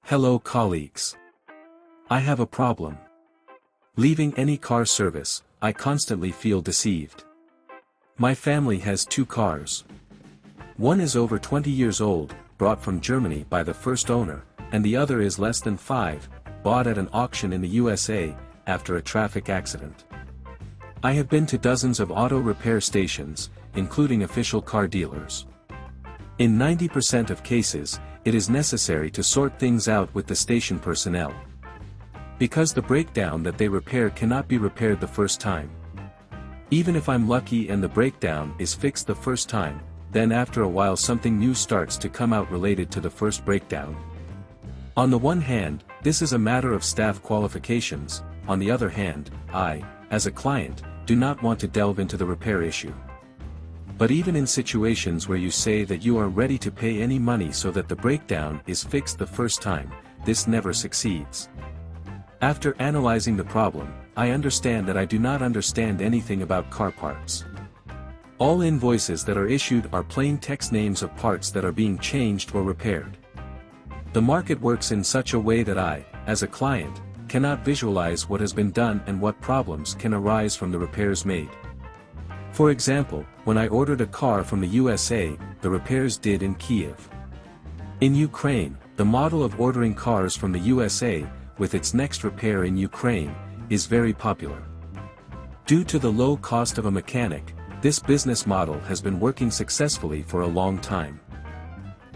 Hello colleagues. I have a problem. Leaving any car service, I constantly feel deceived. My family has two cars. One is over 20 years old, brought from Germany by the first owner, and the other is less than 5, bought at an auction in the USA, after a traffic accident. I have been to dozens of auto repair stations, including official car dealers. In 90% of cases, it is necessary to sort things out with the station personnel. Because the breakdown that they repair cannot be repaired the first time. Even if I'm lucky and the breakdown is fixed the first time, then after a while something new starts to come out related to the first breakdown. On the one hand, this is a matter of staff qualifications. On the other hand, I, as a client, do not want to delve into the repair issue. But even in situations where you say that you are ready to pay any money so that the breakdown is fixed the first time, this never succeeds. After analyzing the problem, I understand that I do not understand anything about car parts. All invoices that are issued are plain text names of parts that are being changed or repaired. The market works in such a way that I, as a client, cannot visualize what has been done and what problems can arise from the repairs made. For example, when I ordered a car from the USA, the repairs did in Kiev. In Ukraine, the model of ordering cars from the USA, with its next repair in Ukraine, is very popular. Due to the low cost of a mechanic, this business model has been working successfully for a long time.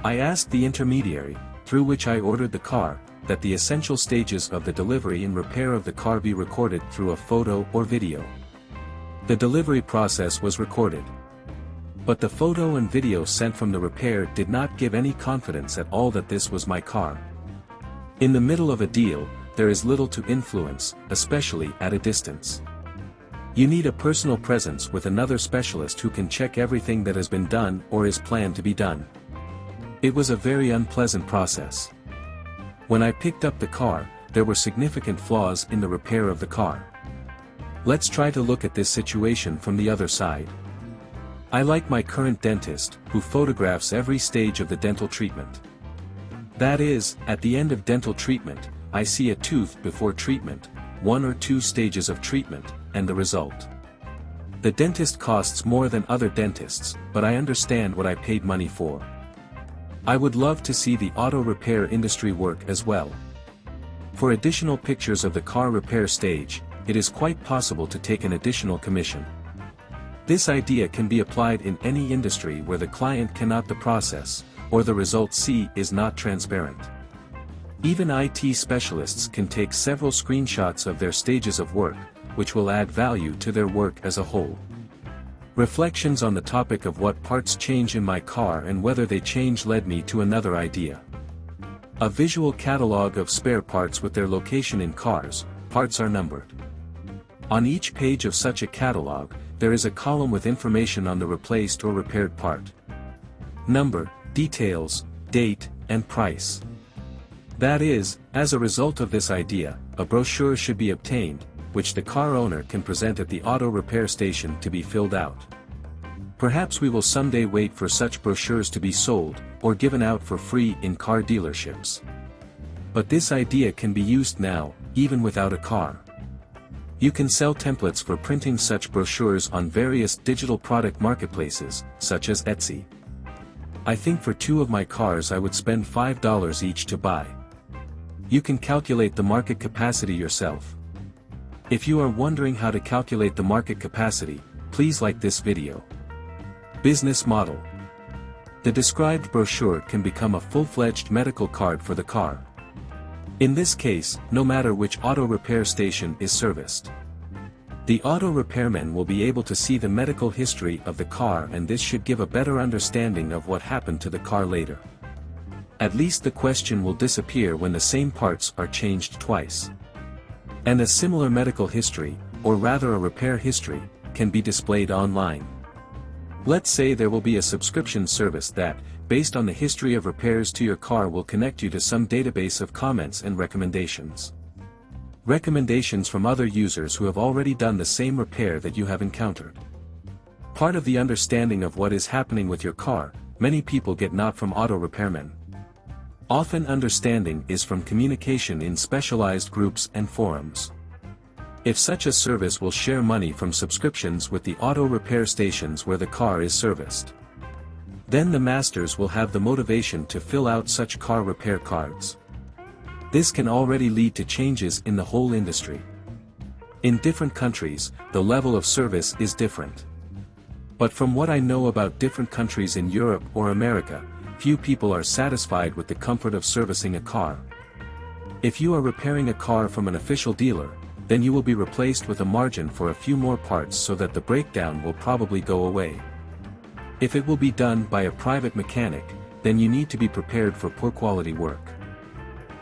I asked the intermediary, through which I ordered the car, that the essential stages of the delivery and repair of the car be recorded through a photo or video. The delivery process was recorded. But the photo and video sent from the repair did not give any confidence at all that this was my car. In the middle of a deal, there is little to influence, especially at a distance. You need a personal presence with another specialist who can check everything that has been done or is planned to be done. It was a very unpleasant process. When I picked up the car, there were significant flaws in the repair of the car. Let's try to look at this situation from the other side. I like my current dentist, who photographs every stage of the dental treatment. That is, at the end of dental treatment, I see a tooth before treatment, 1 or 2 stages of treatment, and the result. The dentist costs more than other dentists, but I understand what I paid money for. I would love to see the auto repair industry work as well. For additional pictures of the car repair stage, it is quite possible to take an additional commission. This idea can be applied in any industry where the client cannot the process, or the result C is not transparent. Even IT specialists can take several screenshots of their stages of work, which will add value to their work as a whole. Reflections on the topic of what parts change in my car and whether they change led me to another idea. A visual catalog of spare parts with their location in cars. Parts are numbered. On each page of such a catalog, there is a column with information on the replaced or repaired part. Number, details, date, and price. That is, as a result of this idea, a brochure should be obtained, which the car owner can present at the auto repair station to be filled out. Perhaps we will someday wait for such brochures to be sold, or given out for free in car dealerships. But this idea can be used now, even without a car. You can sell templates for printing such brochures on various digital product marketplaces, such as Etsy. I think for 2 of my cars I would spend $5 each to buy. You can calculate the market capacity yourself. If you are wondering how to calculate the market capacity, please like this video. Business model. The described brochure can become a full-fledged medical card for the car. In this case, no matter which auto repair station is serviced, the auto repairman will be able to see the medical history of the car, and this should give a better understanding of what happened to the car later. At least the question will disappear when the same parts are changed twice. And a similar medical history, or rather a repair history, can be displayed online. Let's say there will be a subscription service that, based on the history of repairs to your car, will connect you to some database of comments and recommendations. Recommendations from other users who have already done the same repair that you have encountered. Part of the understanding of what is happening with your car, many people get not from auto repairmen. Often understanding is from communication in specialized groups and forums. If such a service will share money from subscriptions with the auto repair stations where the car is serviced, then the masters will have the motivation to fill out such car repair cards. This can already lead to changes in the whole industry. In different countries, the level of service is different. But from what I know about different countries in Europe or America, few people are satisfied with the comfort of servicing a car. If you are repairing a car from an official dealer, then you will be replaced with a margin for a few more parts so that the breakdown will probably go away. If it will be done by a private mechanic, then you need to be prepared for poor quality work.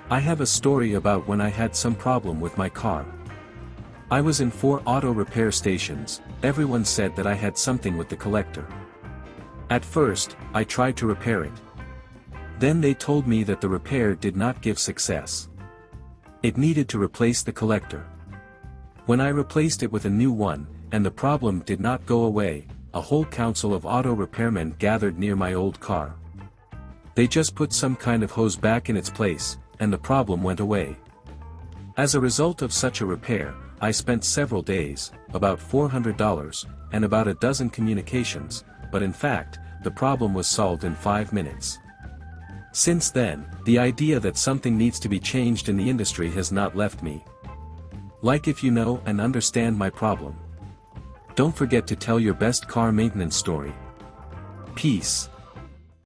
I have a story about when I had some problem with my car. I was in 4 auto repair stations. Everyone said that I had something with the collector. At first, I tried to repair it. Then they told me that the repair did not give success. It needed to replace the collector. When I replaced it with a new one, and the problem did not go away, a whole council of auto repairmen gathered near my old car. They just put some kind of hose back in its place, and the problem went away. As a result of such a repair, I spent several days, about $400, and about a dozen communications, but in fact, the problem was solved in 5 minutes. Since then, the idea that something needs to be changed in the industry has not left me. Like if you know and understand my problem. Don't forget to tell your best car maintenance story. Peace.